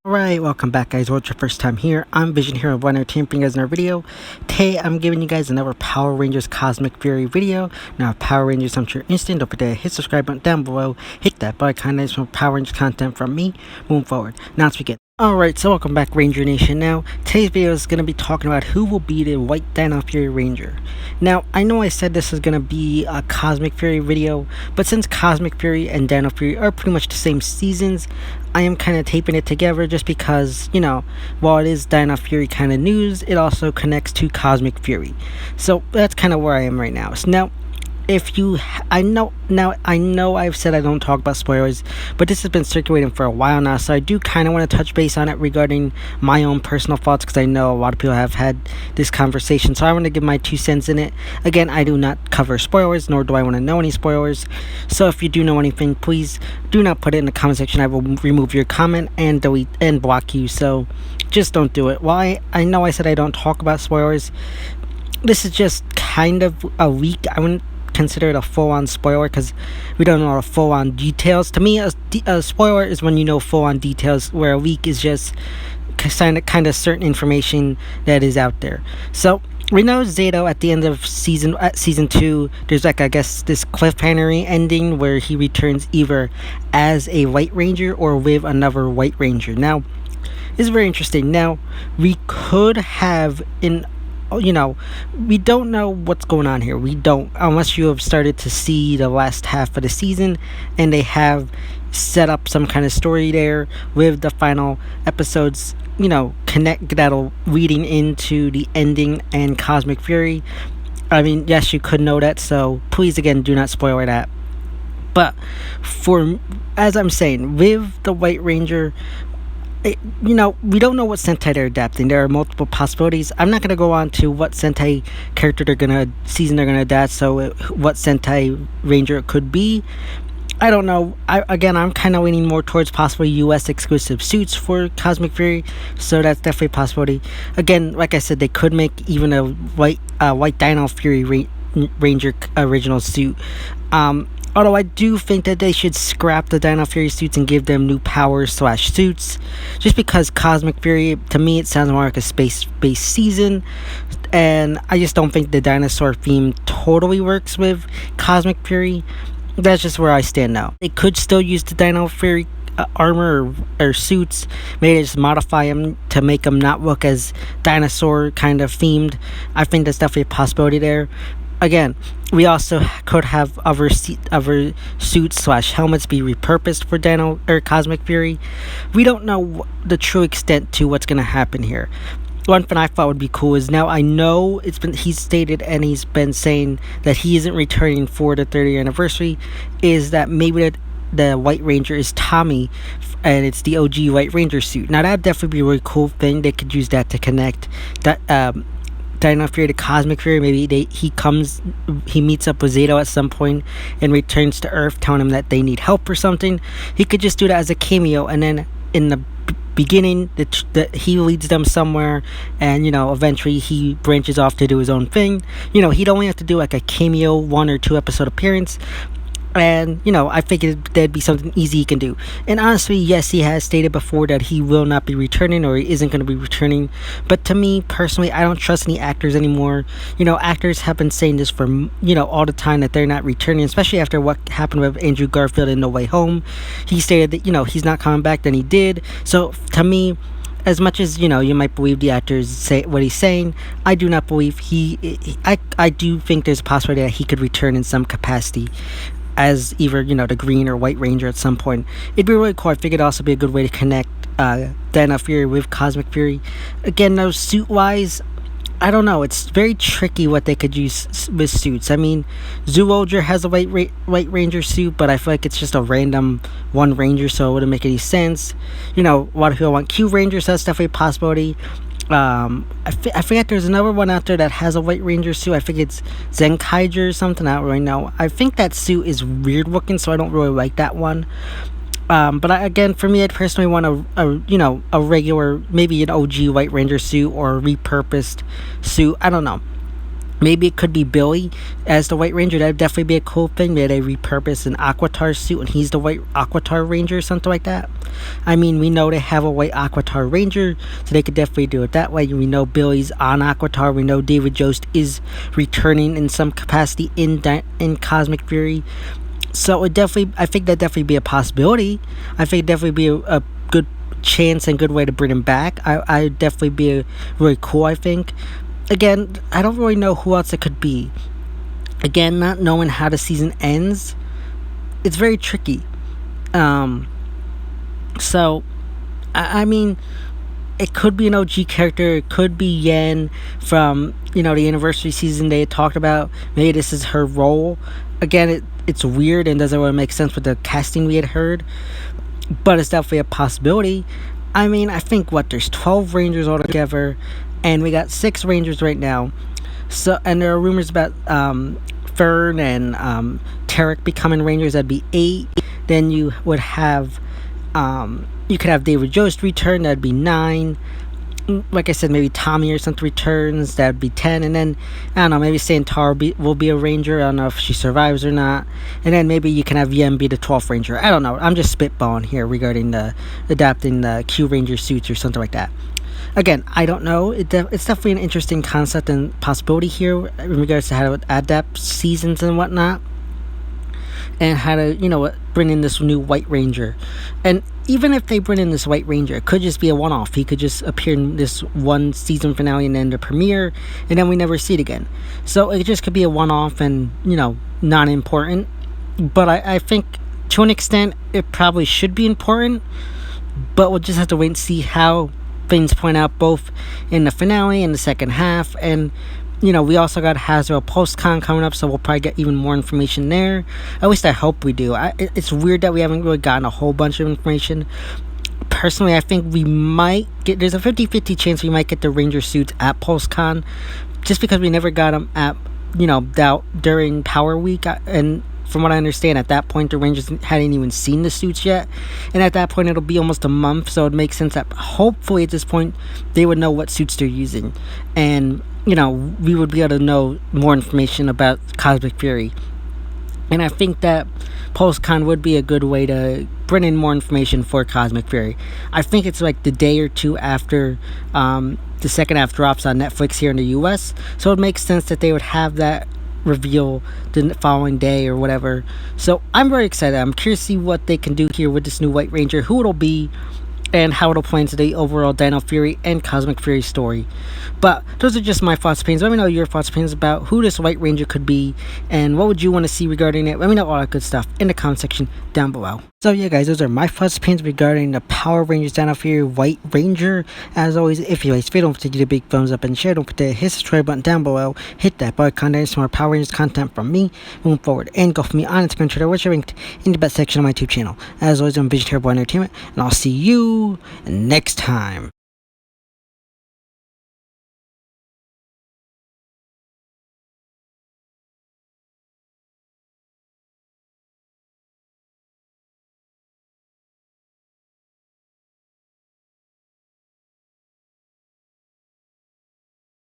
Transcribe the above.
Alright, welcome back guys. What's your first time here? I'm Vision Hero 113 bringing you guys another video. Today I'm giving you guys another Power Rangers Cosmic Fury video. Now Power Rangers, I'm sure instant. Don't forget to hit subscribe button down below. Hit that bell icon. Some Power Rangers content from me. Moving forward. Now let's begin. Alright, so welcome back Ranger Nation. Now, today's video is going to be talking about who will be the White Dino Fury Ranger. Now, I know I said this is going to be a Cosmic Fury video, but since Cosmic Fury and Dino Fury are pretty much the same seasons, I am kind of taping it together just because, you know, while it is Dino Fury kind of news, it also connects to Cosmic Fury. So, that's kind of where I am right now. So now, I know I've said I don't talk about spoilers, but this has been circulating for a while now, so I do kind of want to touch base on it regarding my own personal thoughts, because I know a lot of people have had this conversation, so I want to give my 2 cents in it. Again, I do not cover spoilers, nor do I want to know any spoilers, so if you do know anything, please do not put it in the comment section. I will remove your comment and delete and block you, so just don't do it. While I know I said I don't talk about spoilers, this is just kind of a leak. I wouldn't consider it a full-on spoiler because we don't know the full-on details. To me, a spoiler is when you know full-on details, where a leak is just kind of certain information that is out there. So we know Zayto at the end of season 2, there's like, I guess, this cliffhanger ending where he returns either as a White Ranger or with another White Ranger. Now, it's very interesting. Now, we could have we don't know what's going on here. We don't, unless you have started to see the last half of the season and they have set up some kind of story there with the final episodes, that'll leading into the ending and Cosmic Fury. I mean, yes, you could know that, so please, again, do not spoil that. But as I'm saying, with the White Ranger, we don't know what Sentai they're adapting. There are multiple possibilities. I'm not going to go on to what Sentai character they're going to adapt, so what Sentai Ranger it could be. I don't know. I'm kind of leaning more towards possibly US exclusive suits for Cosmic Fury, so that's definitely a possibility. Again, like I said, they could make even a White Dino Fury Ranger original suit. Although I do think that they should scrap the Dino Fury suits and give them new powers / suits. Just because Cosmic Fury, to me, it sounds more like a space-based season. And I just don't think the dinosaur theme totally works with Cosmic Fury. That's just where I stand now. They could still use the Dino Fury armor or suits. Maybe just modify them to make them not look as dinosaur kind of themed. I think that's definitely a possibility there. Again, we also could have other suits / helmets be repurposed for Dino or Cosmic Fury. We don't know the true extent to what's going to happen here. One thing I thought would be cool is, now I know he's stated and he's been saying that he isn't returning for the 30th anniversary, is that maybe the White Ranger is Tommy and it's the OG White Ranger suit. Now that'd definitely be a really cool thing. They could use that to connect that Dino Fury to Cosmic Fury. Maybe he meets up with Zayto at some point and returns to Earth, telling him that they need help or something. He could just do that as a cameo, and then in the beginning, he leads them somewhere, and eventually he branches off to do his own thing. He'd only have to do like a cameo 1 or 2 episode appearance. And I figured that'd be something easy he can do. And honestly, yes, he has stated before that he will not be returning, or he isn't going to be returning. But to me personally, I don't trust any actors anymore. Actors have been saying this for all the time, that they're not returning, especially after what happened with Andrew Garfield in No Way Home. He stated that he's not coming back, then he did. So to me, as much as you might believe the actors say what he's saying, I do not believe I do think there's a possibility that he could return in some capacity as either the Green or White Ranger at some point. It'd be really cool. I figured it'd also be a good way to connect Dino Fury with Cosmic Fury. Again, though, suit wise, I don't know. It's very tricky what they could use with suits. I mean, Zoologer has a White Ranger suit, but I feel like it's just a random one Ranger, so it wouldn't make any sense. A lot of people want Q Rangers, so that's definitely a possibility. I forget, there's another one out there that has a White Ranger suit. I think it's Zenkaiger or something. I don't really know. I think that suit is weird looking, so I don't really like that one. But again, for me, I'd personally want a regular, maybe an OG White Ranger suit or a repurposed suit. I don't know. Maybe it could be Billy as the White Ranger. That'd definitely be a cool thing. Maybe they repurpose an Aquitar suit and he's the White Aquitar Ranger or something like that. I mean, we know they have a White Aquitar Ranger, so they could definitely do it that way. We know Billy's on Aquitar. We know David Yost is returning in some capacity in Cosmic Fury. So I think that definitely be a possibility. I think it'd definitely be a good chance and good way to bring him back. I definitely be really cool, I think. Again, I don't really know who else it could be. Again, not knowing how the season ends, it's very tricky. So, I mean, it could be an OG character. It could be Yen from, the anniversary season they had talked about. Maybe this is her role. Again, it's weird and doesn't really make sense with the casting we had heard. But it's definitely a possibility. I mean, I think, there's 12 Rangers altogether. And we got 6 Rangers right now. So, and there are rumors about Fern and Tarek becoming Rangers. That'd be 8. Then you would have, you could have David Yost return. That'd be 9. Like I said, maybe Tommy or something returns. That'd be 10. And then, I don't know, maybe Santara will be a Ranger. I don't know if she survives or not. And then maybe you can have Yen be the 12th Ranger. I don't know. I'm just spitballing here regarding adapting the Q Ranger suits or something like that. Again, I don't know. It's definitely an interesting concept and possibility here in regards to how to adapt seasons and whatnot. And how to, bring in this new White Ranger. And even if they bring in this White Ranger, it could just be a one-off. He could just appear in this one season finale and then the premiere, and then we never see it again. So it just could be a one-off and, not important. But I think, to an extent, it probably should be important. But we'll just have to wait and see how things point out both in the finale and the second half. And we also got Hasbro PulseCon coming up, so we'll probably get even more information there. At least I hope we do. It's weird that we haven't really gotten a whole bunch of information. Personally, I think we might get, there's a 50-50 chance we might get the Ranger suits at PulseCon, just because we never got them at during Power Week. And from what I understand, at that point, the Rangers hadn't even seen the suits yet. And at that point, it'll be almost a month, so it makes sense that hopefully at this point, they would know what suits they're using. And, we would be able to know more information about Cosmic Fury. And I think that PulseCon would be a good way to bring in more information for Cosmic Fury. I think it's like the day or two after the second half drops on Netflix here in the US. So it makes sense that they would have that reveal the following day or whatever. So I'm very excited. I'm curious to see what they can do here with this new White Ranger, who it'll be, and how it'll play into the overall Dino Fury and Cosmic Fury story. But those are just my thoughts and opinions. Let me know your thoughts and opinions about who this White Ranger could be, and what would you want to see regarding it. Let me know all that good stuff in the comment section down below. So yeah guys, those are my thoughts and opinions regarding the Power Rangers Dino Fury White Ranger. As always, if you guys don't forget to give a big thumbs up and share. Don't forget to hit the subscribe button down below. Hit that bell icon to some more Power Rangers content from me moving forward. And go for me on Instagram, Twitter, which are linked in the best section of my YouTube channel. As always, I'm Vision Terrible Entertainment, and I'll see you next time.